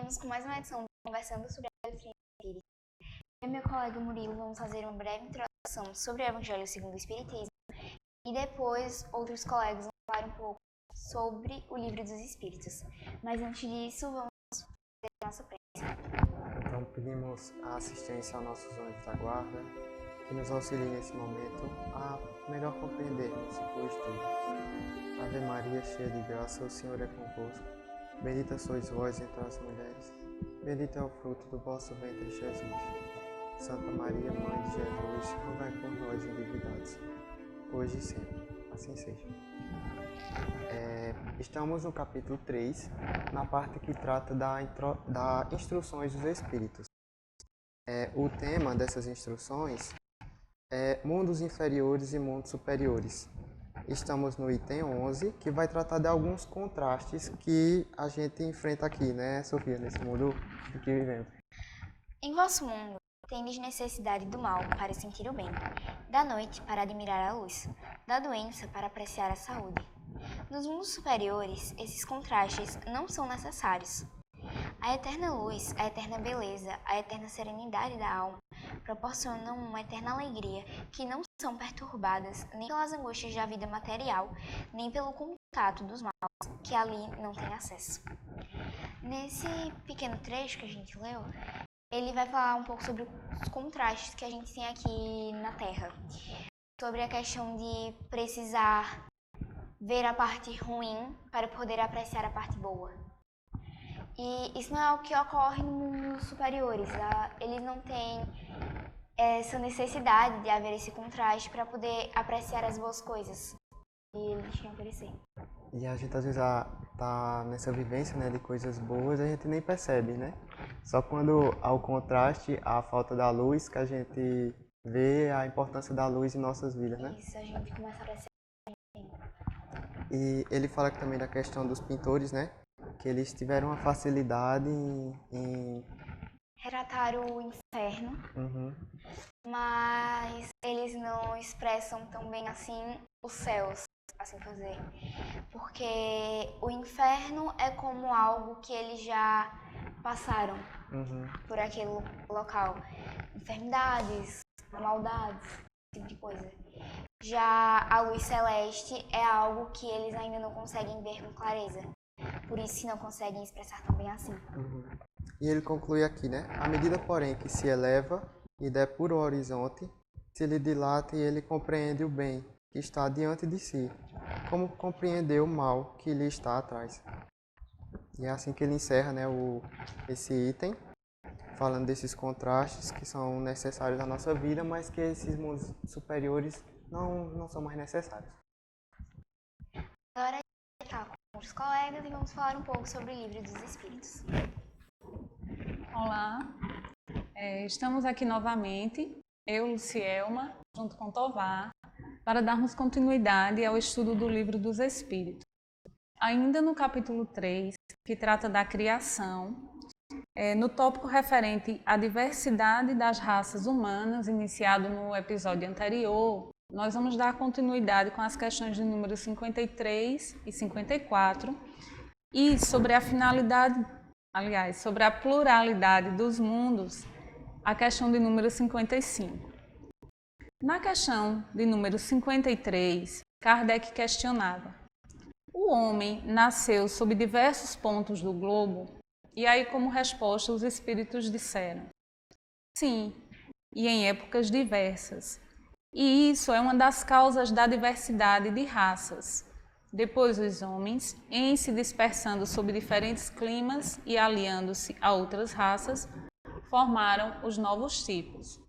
Viemos com mais uma edição conversando sobre a doutrina espírita. Eu e meu colega Murilo vamos fazer uma breve introdução sobre o Evangelho segundo o Espiritismo e depois outros colegas vão falar um pouco sobre o Livro dos Espíritos. Mas antes disso, vamos fazer a nossa prece. Então pedimos a assistência aos nossos anjos da guarda, que nos auxiliem nesse momento a melhor compreendermos o estudo. Ave Maria, cheia de graça, o Senhor é convosco. Bendita sois vós entre as mulheres, bendito é o fruto do vosso ventre, Jesus. Santa Maria, Mãe de Jesus, rogai por nós endividados, hoje e sempre. Assim seja. Estamos no capítulo 3, na parte que trata da instruções dos Espíritos. O tema dessas instruções é mundos inferiores e mundos superiores. Estamos no item 11, que vai tratar de alguns contrastes que a gente enfrenta aqui, né, Sofia, nesse mundo em que vivemos. Em vosso mundo, tendes necessidade do mal para sentir o bem, da noite para admirar a luz, da doença para apreciar a saúde. Nos mundos superiores, esses contrastes não são necessários. A eterna luz, a eterna beleza, a eterna serenidade da alma proporcionam uma eterna alegria que não são perturbadas nem pelas angústias da vida material, nem pelo contato dos maus, que ali não têm acesso. Nesse pequeno trecho que a gente leu, ele vai falar um pouco sobre os contrastes que a gente tem aqui na Terra. Sobre a questão de precisar ver a parte ruim para poder apreciar a parte boa. E isso não é o que ocorre nos mundos superiores. Eles não têm essa necessidade de haver esse contraste para poder apreciar as boas coisas que eles têm a oferecer. E a gente às vezes tá nessa vivência, né, de coisas boas, a gente nem percebe, né? Só quando há o contraste, a falta da luz, que a gente vê a importância da luz em nossas vidas, né? Isso, a gente começa a apreciar. E ele fala também da questão dos pintores, né? Que eles tiveram uma facilidade em Relatar o inferno, mas eles não expressam tão bem assim os céus, assim fazer. Porque o inferno é como algo que eles já passaram por aquele local. Enfermidades, maldades, esse tipo de coisa. Já a luz celeste é algo que eles ainda não conseguem ver com clareza. Por isso que não conseguem expressar tão bem assim. E ele conclui aqui, né? À medida, porém, que se eleva e der puro horizonte, se lhe dilata e ele compreende o bem que está diante de si, como compreender o mal que lhe está atrás. E é assim que ele encerra, né, esse item, falando desses contrastes que são necessários na nossa vida, mas que esses mundos superiores não são mais necessários. Agora a gente está com os colegas e vamos falar um pouco sobre o Livro dos Espíritos. Olá, estamos aqui novamente, eu, Lucielma, junto com Tovar, para darmos continuidade ao estudo do Livro dos Espíritos. Ainda no capítulo 3, que trata da criação, no tópico referente à diversidade das raças humanas, iniciado no episódio anterior, nós vamos dar continuidade com as questões de número 53 e 54 e sobre a finalidade, sobre a pluralidade dos mundos, a questão de número 55. Na questão de número 53, Kardec questionava: o homem nasceu sob diversos pontos do globo? E aí, como resposta, os espíritos disseram: sim, e em épocas diversas. E isso é uma das causas da diversidade de raças. Depois, os homens, em se dispersando sob diferentes climas e aliando-se a outras raças, formaram os novos tipos.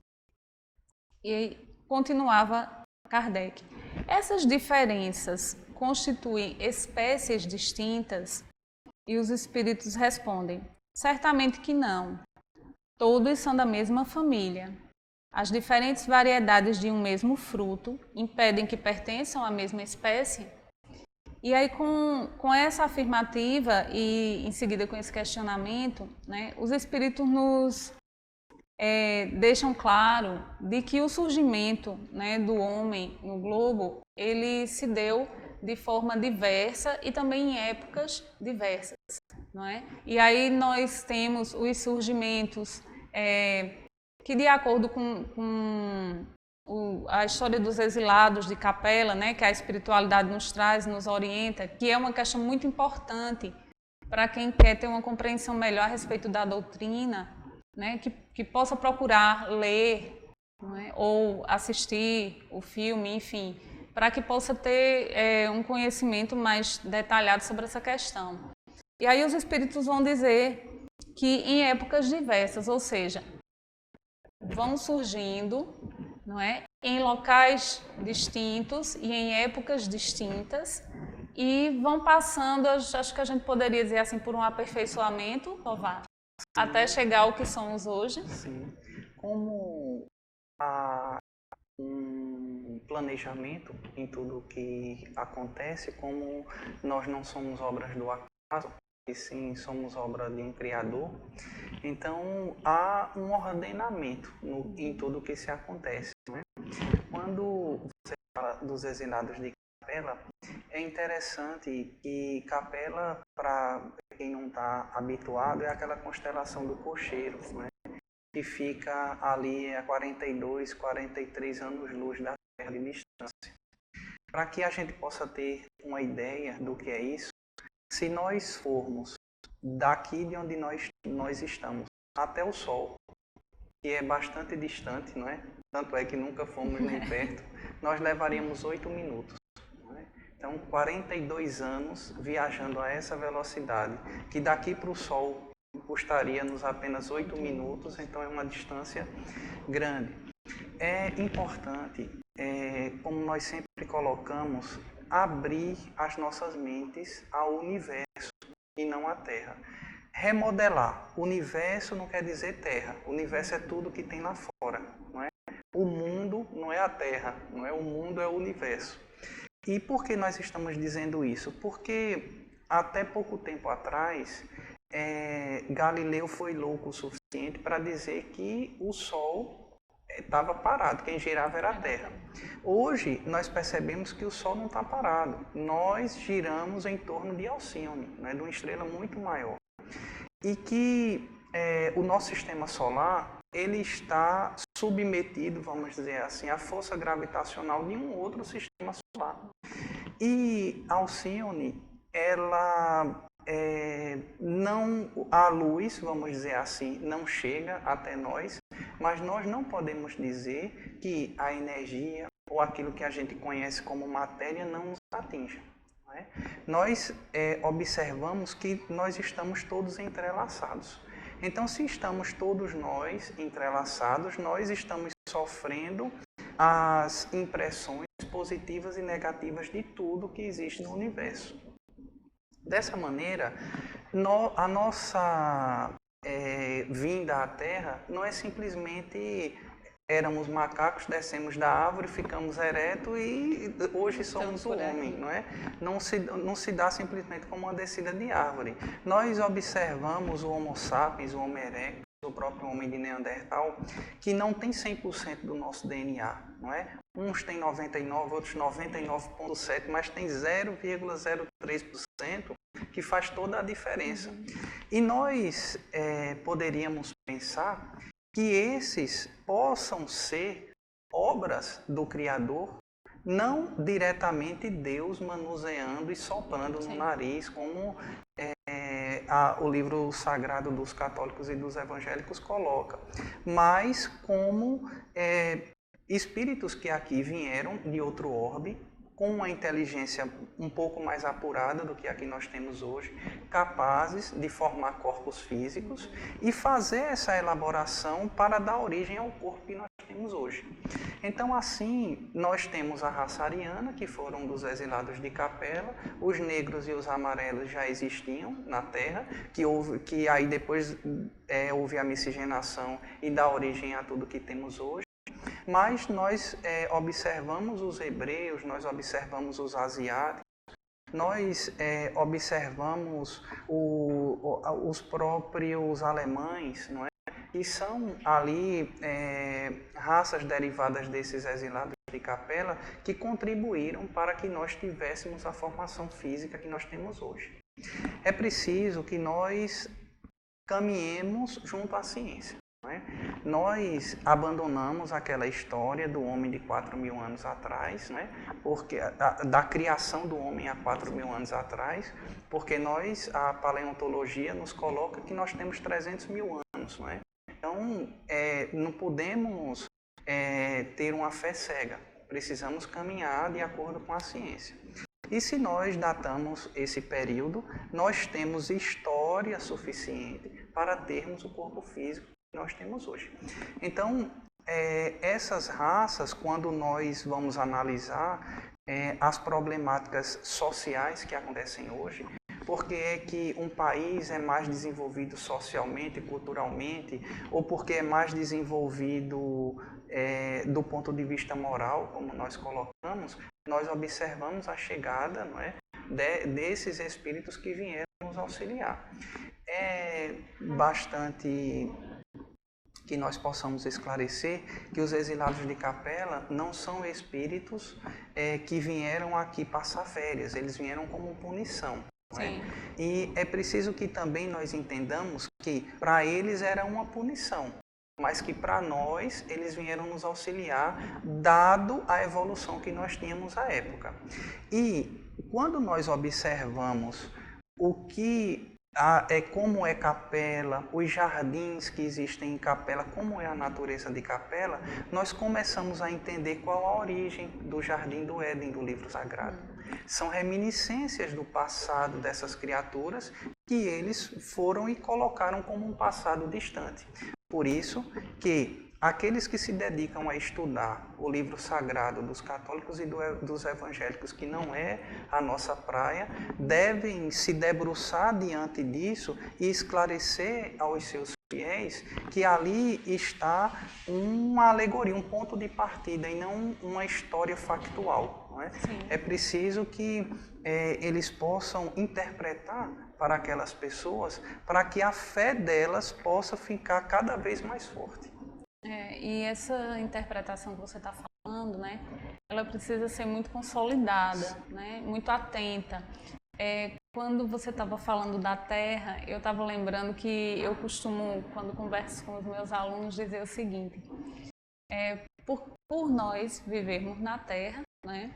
E continuava Kardec: essas diferenças constituem espécies distintas? E os espíritos respondem: certamente que não. Todos são da mesma família. As diferentes variedades de um mesmo fruto impedem que pertençam à mesma espécie? E aí, com essa afirmativa e em seguida com esse questionamento, né, os espíritos nos deixam claro de que o surgimento, né, do homem no globo, ele se deu de forma diversa e também em épocas diversas, não é? E aí nós temos os surgimentos que, de acordo com a história dos exilados de Capela, né, que a espiritualidade nos traz, nos orienta, que é uma questão muito importante para quem quer ter uma compreensão melhor a respeito da doutrina, né, que possa procurar ler, não é, ou assistir o filme, enfim, para que possa ter um conhecimento mais detalhado sobre essa questão. E aí os espíritos vão dizer que em épocas diversas, ou seja, vão surgindo, não é, em locais distintos e em épocas distintas e vão passando, acho que a gente poderia dizer assim, por um aperfeiçoamento, Tovar, até chegar ao que somos hoje. Sim, como há um planejamento em tudo o que acontece, como nós não somos obras do acaso, e sim somos obra de um Criador, então há um ordenamento em tudo o que se acontece, né? Quando você fala dos exilados de Capela, é interessante que Capela, para quem não está habituado, é aquela constelação do cocheiro, né? Que fica ali a 42, 43 anos-luz da Terra de distância. Para que a gente possa ter uma ideia do que é isso, se nós formos daqui de onde nós estamos até o Sol, que é bastante distante, não é? Tanto é que nunca fomos nem perto, nós levaríamos 8 minutos. Não é? Então, 42 anos viajando a essa velocidade, que daqui para o Sol custaria-nos apenas 8 minutos, então é uma distância grande. É importante, como nós sempre colocamos, abrir as nossas mentes ao universo e não à Terra. Remodelar. Universo não quer dizer Terra. O universo é tudo que tem lá fora, não é? O mundo não é a Terra, não é? O mundo é o universo. E por que nós estamos dizendo isso? Porque até pouco tempo atrás, Galileu foi louco o suficiente para dizer que o Sol estava parado, quem girava era a Terra. Hoje, nós percebemos que o Sol não está parado. Nós giramos em torno de Alcíone, né, de uma estrela muito maior. E que o nosso sistema solar, ele está submetido, vamos dizer assim, à força gravitacional de um outro sistema solar. E Alcíone, ela não, a luz, vamos dizer assim, não chega até nós, mas nós não podemos dizer que a energia ou aquilo que a gente conhece como matéria não nos atinja. Não é? Nós observamos que nós estamos todos entrelaçados. Então, se estamos todos nós entrelaçados, nós estamos sofrendo as impressões positivas e negativas de tudo que existe no universo. Dessa maneira, a nossa vinda à Terra não é simplesmente éramos macacos, descemos da árvore, ficamos eretos e hoje somos o homem, não é? Não se dá simplesmente como uma descida de árvore. Nós observamos o Homo sapiens, o Homo erectus, o próprio homem de Neandertal, que não tem 100% do nosso DNA, não é? Uns têm 99, outros 99,7%, mas tem 0,03% que faz toda a diferença. E nós poderíamos pensar que esses possam ser obras do Criador, não diretamente Deus manuseando e soprando no nariz, como o livro sagrado dos católicos e dos evangélicos coloca, mas como espíritos que aqui vieram de outro orbe, com uma inteligência um pouco mais apurada do que a que nós temos hoje, capazes de formar corpos físicos e fazer essa elaboração para dar origem ao corpo que nós temos hoje. Então, assim, nós temos a raça ariana, que foram dos exilados de Capela, os negros e os amarelos já existiam na Terra, que aí depois houve a miscigenação e dá origem a tudo que temos hoje. Mas nós observamos os hebreus, nós observamos os asiáticos, nós observamos os próprios alemães, não é? E são ali raças derivadas desses exilados de Capela que contribuíram para que nós tivéssemos a formação física que nós temos hoje. É preciso que nós caminhemos junto à ciência. Não é? Nós abandonamos aquela história do homem de 4.000 anos atrás, né? Porque da criação do homem há 4.000 anos atrás, porque a paleontologia nos coloca que nós temos 300.000 anos. Não é? Então, não podemos ter uma fé cega, precisamos caminhar de acordo com a ciência. E se nós datamos esse período, nós temos história suficiente para termos o corpo físico que nós temos hoje. Então, essas raças, quando nós vamos analisar as problemáticas sociais que acontecem hoje, porque é que um país é mais desenvolvido socialmente, culturalmente, ou porque é mais desenvolvido do ponto de vista moral, como nós colocamos, nós observamos a chegada, não é, desses espíritos que vieram nos auxiliar. É bastante que nós possamos esclarecer que os exilados de Capela não são espíritos que vieram aqui passar férias, eles vieram como punição. Sim. E é preciso que também nós entendamos que para eles era uma punição, mas que para nós eles vieram nos auxiliar, dado a evolução que nós tínhamos à época. E quando nós observamos como é Capela, os jardins que existem em Capela, como é a natureza de Capela, nós começamos a entender qual a origem do Jardim do Éden do livro sagrado. São reminiscências do passado dessas criaturas que eles foram e colocaram como um passado distante. Por isso que aqueles que se dedicam a estudar o livro sagrado dos católicos e dos evangélicos, que não é a nossa praia, devem se debruçar diante disso e esclarecer aos seus fiéis que ali está uma alegoria, um ponto de partida e não uma história factual. Não é? É preciso que eles possam interpretar para aquelas pessoas, para que a fé delas possa ficar cada vez mais forte. E essa interpretação que você está falando, né, ela precisa ser muito consolidada, né, muito atenta. Quando você estava falando da Terra, eu estava lembrando que eu costumo, quando converso com os meus alunos, dizer o seguinte: por nós vivermos na Terra, né,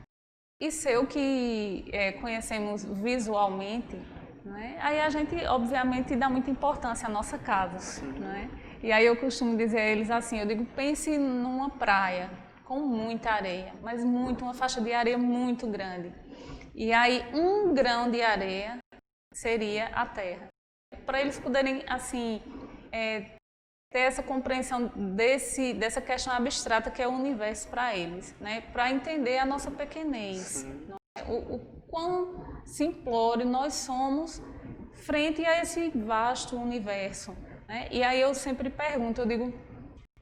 e ser o que conhecemos visualmente, né, aí a gente, obviamente, dá muita importância à nossa casa, né? E aí eu costumo dizer a eles assim, eu digo, pense numa praia com muita areia, mas uma faixa de areia muito grande. E aí um grão de areia seria a Terra. Para eles poderem, assim, ter essa compreensão dessa questão abstrata que é o universo para eles, né? Para entender a nossa pequenez, o quão simplório nós somos frente a esse vasto universo. Né? E aí eu sempre pergunto, eu digo,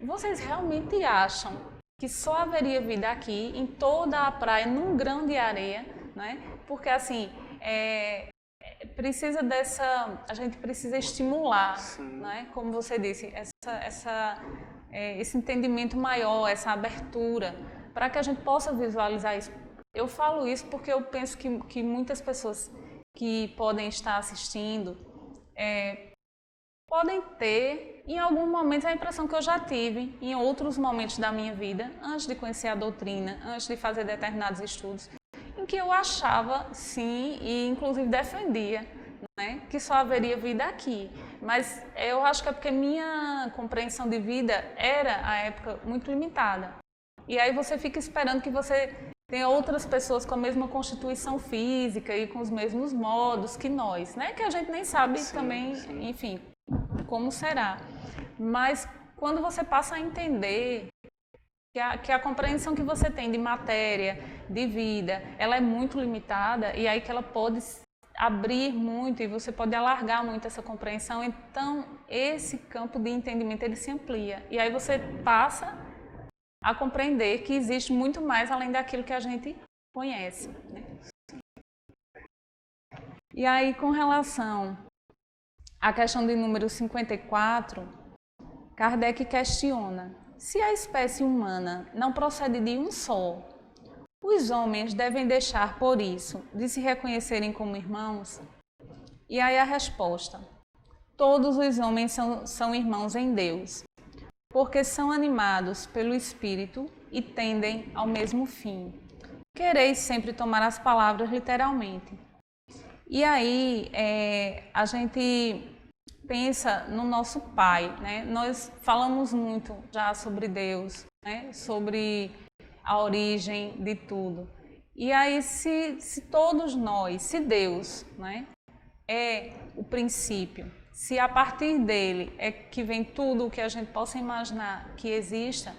vocês realmente acham que só haveria vida aqui, em toda a praia, num grão de areia? Né? Porque assim, a gente precisa estimular, né? Como você disse, esse entendimento maior, essa abertura, para que a gente possa visualizar isso. Eu falo isso porque eu penso que muitas pessoas que podem estar assistindo podem ter, em algum momento, a impressão que eu já tive em outros momentos da minha vida, antes de conhecer a doutrina, antes de fazer determinados estudos, em que eu achava, sim, e inclusive defendia, né, que só haveria vida aqui. Mas eu acho que é porque minha compreensão de vida era, à época, muito limitada. E aí você fica esperando que você tenha outras pessoas com a mesma constituição física e com os mesmos modos que nós, né? Que a gente nem sabe também, enfim, como será. Mas quando você passa a entender que a compreensão que você tem de matéria, de vida, ela é muito limitada e aí que ela pode abrir muito e você pode alargar muito essa compreensão, então esse campo de entendimento ele se amplia e aí você passa a compreender que existe muito mais além daquilo que a gente conhece. Né? E aí, com relação à questão de número 54, Kardec questiona, se a espécie humana não procede de um só, os homens devem deixar, por isso, de se reconhecerem como irmãos? E aí a resposta: todos os homens são irmãos em Deus, porque são animados pelo Espírito e tendem ao mesmo fim. Quereis sempre tomar as palavras literalmente. E aí a gente pensa no nosso Pai, né? Nós falamos muito já sobre Deus, né? Sobre a origem de tudo. E aí se todos nós, se Deus, né, é o princípio, se a partir dele é que vem tudo o que a gente possa imaginar que exista,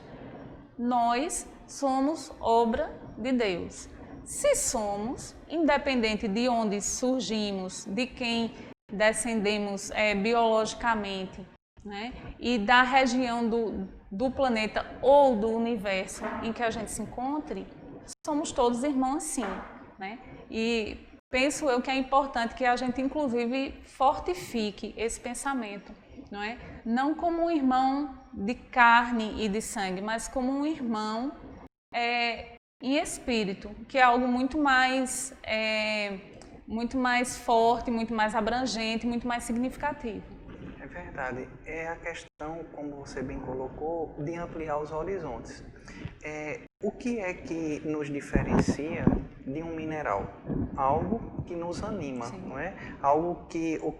nós somos obra de Deus. Se somos, independente de onde surgimos, de quem descendemos biologicamente, né, e da região do planeta ou do universo em que a gente se encontre, somos todos irmãos sim, né? E penso eu que é importante que a gente, inclusive, fortifique esse pensamento, não é? Não como um irmão de carne e de sangue, mas como um irmão em espírito, que é algo muito mais forte, muito mais abrangente, muito mais significativo. É verdade. É a questão, como você bem colocou, de ampliar os horizontes. O que é que nos diferencia de um mineral? Algo que nos anima, sim, não é? Algo que o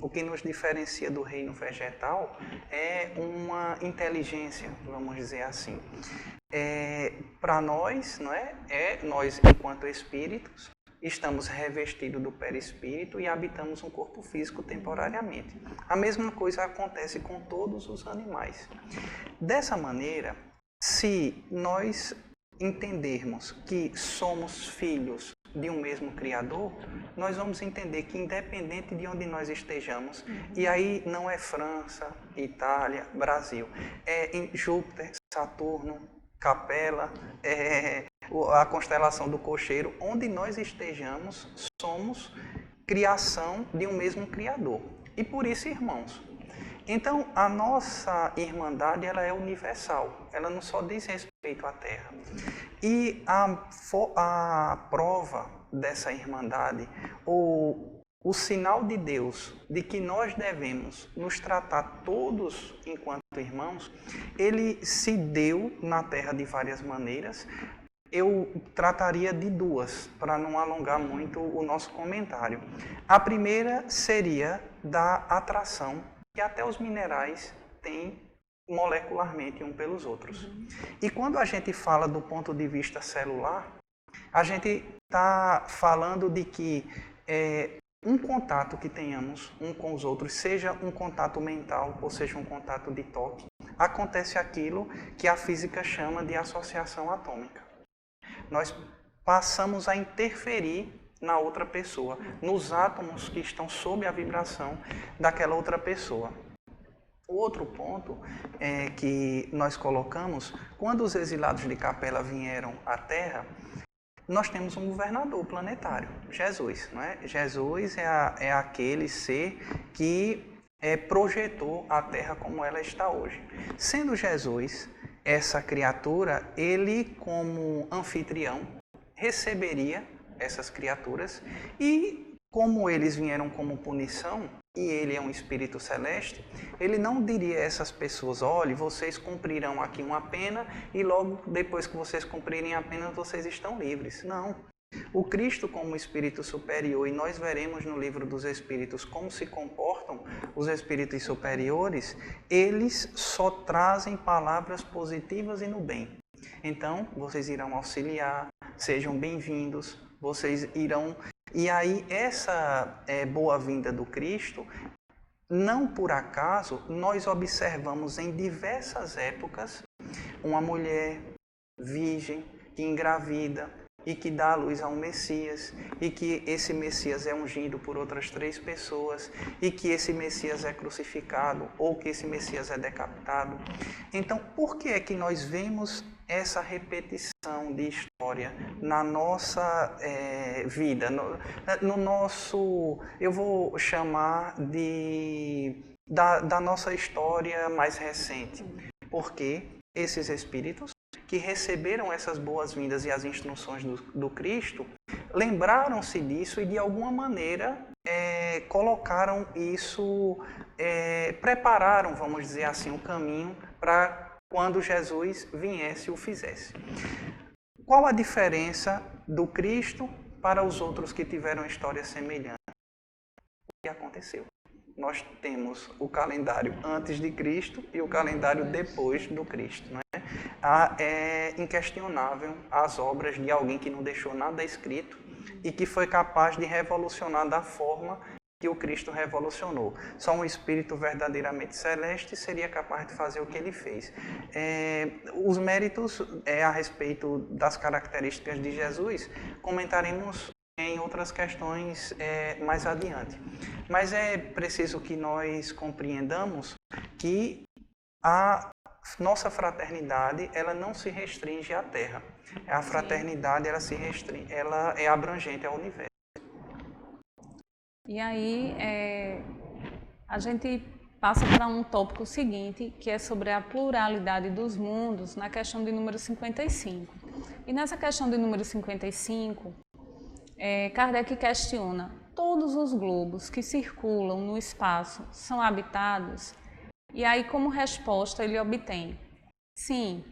que nos diferencia do reino vegetal é uma inteligência, vamos dizer assim. Para nós, não é? Nós enquanto espíritos estamos revestidos do perispírito e habitamos um corpo físico temporariamente. A mesma coisa acontece com todos os animais. Dessa maneira, se nós entendermos que somos filhos de um mesmo Criador, nós vamos entender que independente de onde nós estejamos, e aí não é França, Itália, Brasil, é em Júpiter, Saturno, Capela, a constelação do Cocheiro, onde nós estejamos, somos criação de um mesmo Criador. E por isso, irmãos. Então, a nossa irmandade ela é universal, ela não só diz respeito à Terra. E a prova dessa irmandade, ou o sinal de Deus de que nós devemos nos tratar todos enquanto irmãos, ele se deu na Terra de várias maneiras. Eu trataria de duas, para não alongar muito o nosso comentário. A primeira seria da atração que até os minerais têm molecularmente um pelos outros. E quando a gente fala do ponto de vista celular, a gente está falando de que um contato que tenhamos um com os outros, seja um contato mental ou seja um contato de toque, acontece aquilo que a física chama de associação atômica. Nós passamos a interferir na outra pessoa, nos átomos que estão sob a vibração daquela outra pessoa. O outro ponto que nós colocamos, quando os exilados de Capela vieram à Terra, nós temos um governador planetário, Jesus, não é? Jesus é aquele ser que projetou a Terra como ela está hoje. Sendo Jesus essa criatura, ele como anfitrião receberia essas criaturas e como eles vieram como punição e ele é um espírito celeste, ele não diria a essas pessoas: olhe, vocês cumprirão aqui uma pena e logo depois que vocês cumprirem a pena vocês estão livres. Não. O Cristo como espírito superior, e nós veremos no livro dos espíritos como se comportam os espíritos superiores, eles só trazem palavras positivas e no bem. Então, vocês irão auxiliar, sejam bem-vindos, vocês irão... E aí, essa boa-vinda do Cristo, não por acaso, nós observamos em diversas épocas uma mulher virgem que engravida e que dá a luz a um Messias, e que esse Messias é ungido por outras 3 pessoas, e que esse Messias é crucificado, ou que esse Messias é decapitado. Então, por que é que nós vemos essa repetição de história na nossa vida, no nosso, eu vou chamar da nossa história mais recente? Porque esses espíritos que receberam essas boas-vindas e as instruções do Cristo, lembraram-se disso e de alguma maneira colocaram isso, prepararam, vamos dizer assim, o caminho para quando Jesus viesse e o fizesse. Qual a diferença do Cristo para os outros que tiveram história semelhante? O que aconteceu? Nós temos o calendário antes de Cristo e o calendário depois do Cristo. Não é? É inquestionável as obras de alguém que não deixou nada escrito e que foi capaz de revolucionar da forma que o Cristo revolucionou. Só um espírito verdadeiramente celeste seria capaz de fazer o que ele fez. Os méritos a respeito das características de Jesus comentaremos em outras questões mais adiante. Mas é preciso que nós compreendamos que a nossa fraternidade ela não se restringe à Terra. A fraternidade ela é abrangente ao universo. E aí a gente passa para um tópico seguinte, que é sobre a pluralidade dos mundos, na questão de número 55. E nessa questão de número 55, Kardec questiona: todos os globos que circulam no espaço são habitados? E aí, como resposta, ele obtém: sim,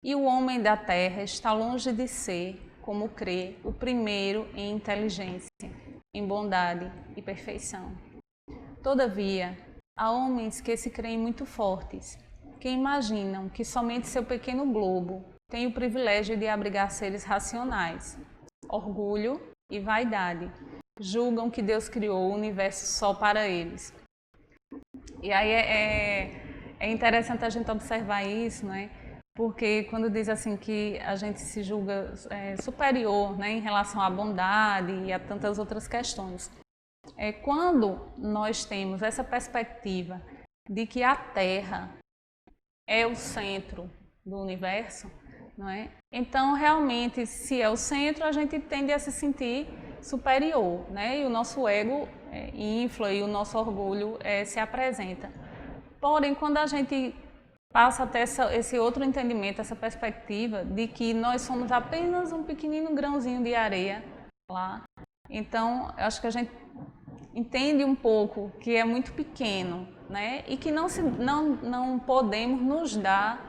e o homem da Terra está longe de ser, como crê, o primeiro em inteligência, em bondade e perfeição. Todavia, há homens que se creem muito fortes, que imaginam que somente seu pequeno globo tem o privilégio de abrigar seres racionais. Orgulho e vaidade julgam que Deus criou o universo só para eles. E aí é interessante a gente observar isso, né? Porque quando diz assim que a gente se julga superior, né, em relação à bondade e a tantas outras questões. Quando nós temos essa perspectiva de que a Terra é o centro do universo, não é? Então, realmente, se é o centro, a gente tende a se sentir superior, né? E o nosso ego infla e o nosso orgulho se apresenta. Porém, quando a gente passa a ter esse outro entendimento, essa perspectiva de que nós somos apenas um pequenino grãozinho de areia lá, então, eu acho que a gente entende um pouco que é muito pequeno, né? E que não podemos nos dar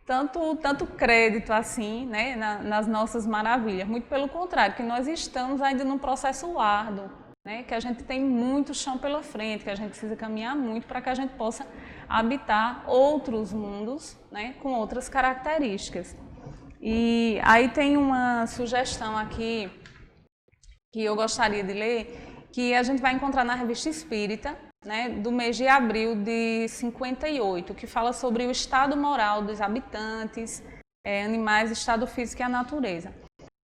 tanto crédito assim, né, nas nossas maravilhas. Muito pelo contrário, que nós estamos ainda num processo árduo, né, que a gente tem muito chão pela frente, que a gente precisa caminhar muito para que a gente possa habitar outros mundos, né, com outras características. E aí tem uma sugestão aqui que eu gostaria de ler, que a gente vai encontrar na Revista Espírita, né, do mês de abril de 58, que fala sobre o estado moral dos habitantes, animais, estado físico e a natureza.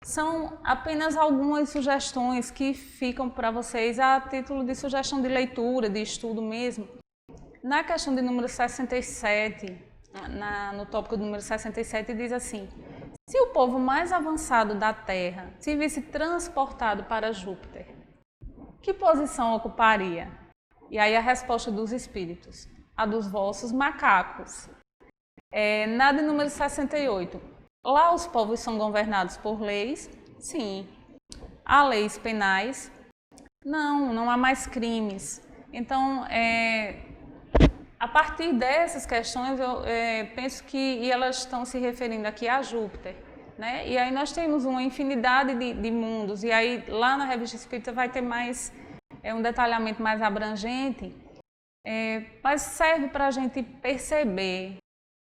São apenas algumas sugestões que ficam para vocês a título de sugestão de leitura, de estudo mesmo. Na questão de número 67, no tópico do número 67, diz assim: se o povo mais avançado da Terra se visse transportado para Júpiter, que posição ocuparia? E aí a resposta dos espíritos: a dos vossos macacos. Na de número 68, lá os povos são governados por leis? Sim. Há leis penais? Não há mais crimes. Então, a partir dessas questões, eu penso que elas estão se referindo aqui a Júpiter, né? E aí nós temos uma infinidade de mundos, e aí lá na Revista Espírita vai ter mais um detalhamento mais abrangente, mas serve para a gente perceber,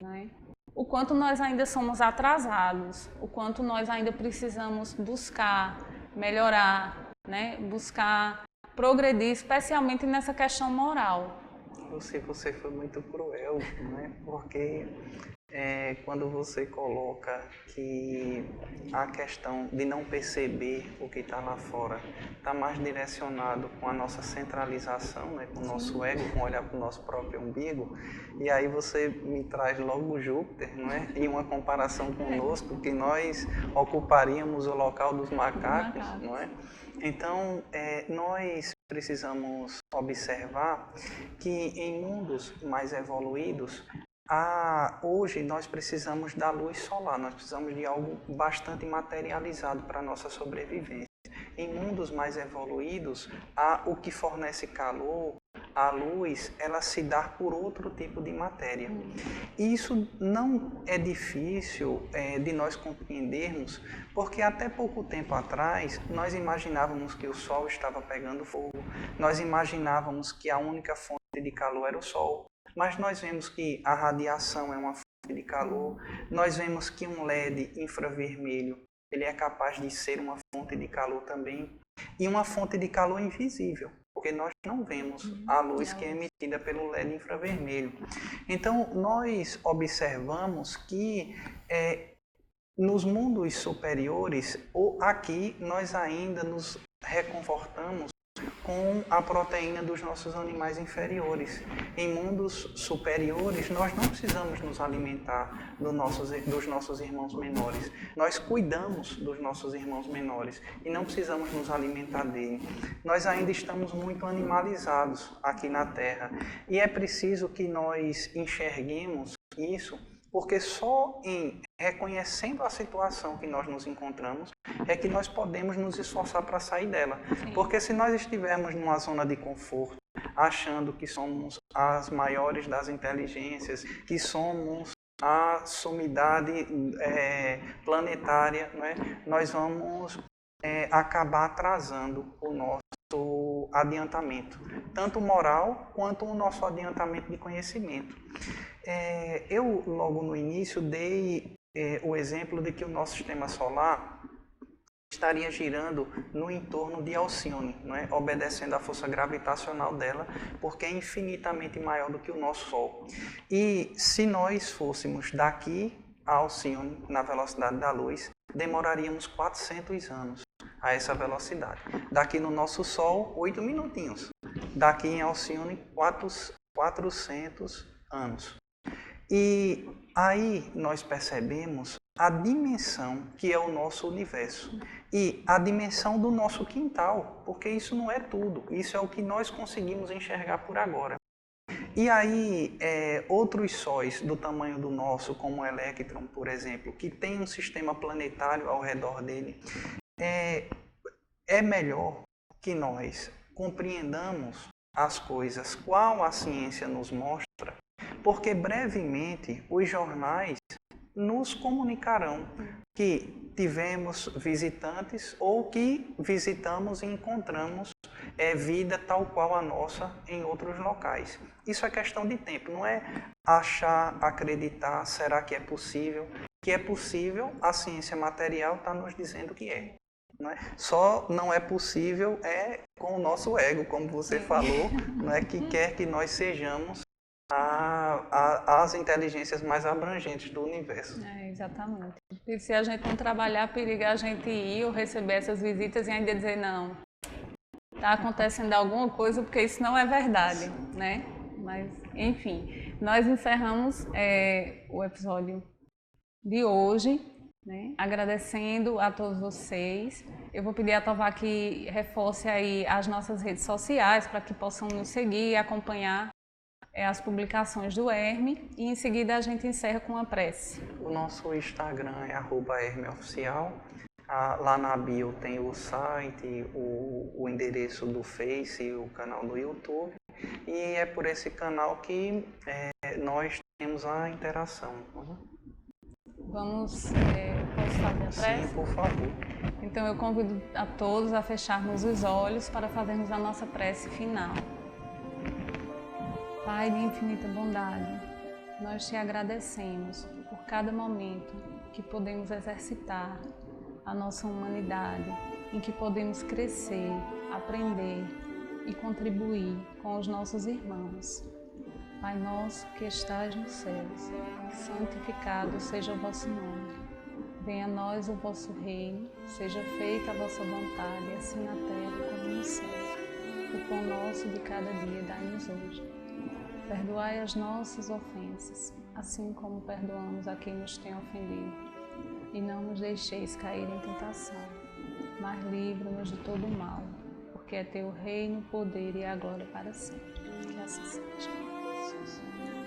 né, o quanto nós ainda somos atrasados, o quanto nós ainda precisamos buscar melhorar, né, buscar progredir, especialmente nessa questão moral. Você foi muito cruel, né? Porque quando você coloca que a questão de não perceber o que está lá fora está mais direcionado com a nossa centralização, né? Com o nosso ego, com olhar para o nosso próprio umbigo, e aí você me traz logo Júpiter, não é? E uma comparação conosco, que nós ocuparíamos o local dos macacos, não é? Então, nós precisamos observar que em mundos mais evoluídos, hoje nós precisamos da luz solar, nós precisamos de algo bastante materializado para a nossa sobrevivência. Em mundos mais evoluídos, o que fornece calor, a luz, ela se dá por outro tipo de matéria. Isso não é difícil de nós compreendermos, porque até pouco tempo atrás nós imaginávamos que o Sol estava pegando fogo, nós imaginávamos que a única fonte de calor era o Sol, mas nós vemos que a radiação é uma fonte de calor, nós vemos que um LED infravermelho ele é capaz de ser uma fonte de calor também, e uma fonte de calor invisível, porque nós não vemos a luz que é emitida pelo LED infravermelho. Então, nós observamos que nos mundos superiores, ou aqui, nós ainda nos reconfortamos com a proteína dos nossos animais inferiores. Em mundos superiores, nós não precisamos nos alimentar dos nossos irmãos menores. Nós cuidamos dos nossos irmãos menores e não precisamos nos alimentar dele. Nós ainda estamos muito animalizados aqui na Terra e é preciso que nós enxerguemos isso, porque só em reconhecendo a situação que nós nos encontramos é que nós podemos nos esforçar para sair dela. Sim. Porque se nós estivermos numa zona de conforto, achando que somos as maiores das inteligências, que somos a sumidade planetária, né, nós vamos acabar atrasando o nosso adiantamento, tanto moral quanto o nosso adiantamento de conhecimento. Eu, logo no início, dei o exemplo de que o nosso sistema solar estaria girando no entorno de Alcione, não é? Obedecendo à força gravitacional dela, porque é infinitamente maior do que o nosso Sol. E se nós fôssemos daqui a Alcione, na velocidade da luz, demoraríamos 400 anos a essa velocidade. Daqui no nosso Sol, 8 minutinhos. Daqui em Alcione, 400 anos. E aí nós percebemos a dimensão que é o nosso universo e a dimensão do nosso quintal, porque isso não é tudo, isso é o que nós conseguimos enxergar por agora. E aí outros sóis do tamanho do nosso, como o Electron, por exemplo, que tem um sistema planetário ao redor dele, é melhor que nós compreendamos as coisas, qual a ciência nos mostra, porque brevemente os jornais nos comunicarão que tivemos visitantes ou que visitamos e encontramos vida tal qual a nossa em outros locais. Isso é questão de tempo, não é achar, acreditar, será que é possível? Que é possível, a ciência material está nos dizendo que é. Não é? Só não é possível com o nosso ego, como você falou, não é, que quer que nós sejamos as inteligências mais abrangentes do universo. Exatamente. E se a gente não trabalhar, periga a gente ir ou receber essas visitas e ainda dizer não, está acontecendo alguma coisa, porque isso não é verdade, né? Mas, enfim, nós encerramos o episódio de hoje, né? Agradecendo a todos vocês. Eu vou pedir a Tovar que reforce aí as nossas redes sociais para que possam nos seguir e acompanhar as publicações do Herme, e em seguida a gente encerra com a prece. O nosso Instagram é @hermeoficial. Lá na bio tem o site, o endereço do Face, o canal do YouTube. E é por esse canal que nós temos a interação. Posso fazer a prece? Sim, por favor. Então eu convido a todos a fecharmos os olhos para fazermos a nossa prece final. Pai de infinita bondade, nós te agradecemos por cada momento que podemos exercitar a nossa humanidade, em que podemos crescer, aprender e contribuir com os nossos irmãos. Pai nosso que estais nos céus, santificado seja o vosso nome. Venha a nós o vosso reino, seja feita a vossa vontade, assim na terra como no céu. O pão nosso de cada dia dai-nos hoje. Perdoai as nossas ofensas, assim como perdoamos a quem nos tem ofendido. E não nos deixeis cair em tentação, mas livra-nos de todo o mal, porque porque é teu reino, o poder e a glória para sempre. Que assim seja.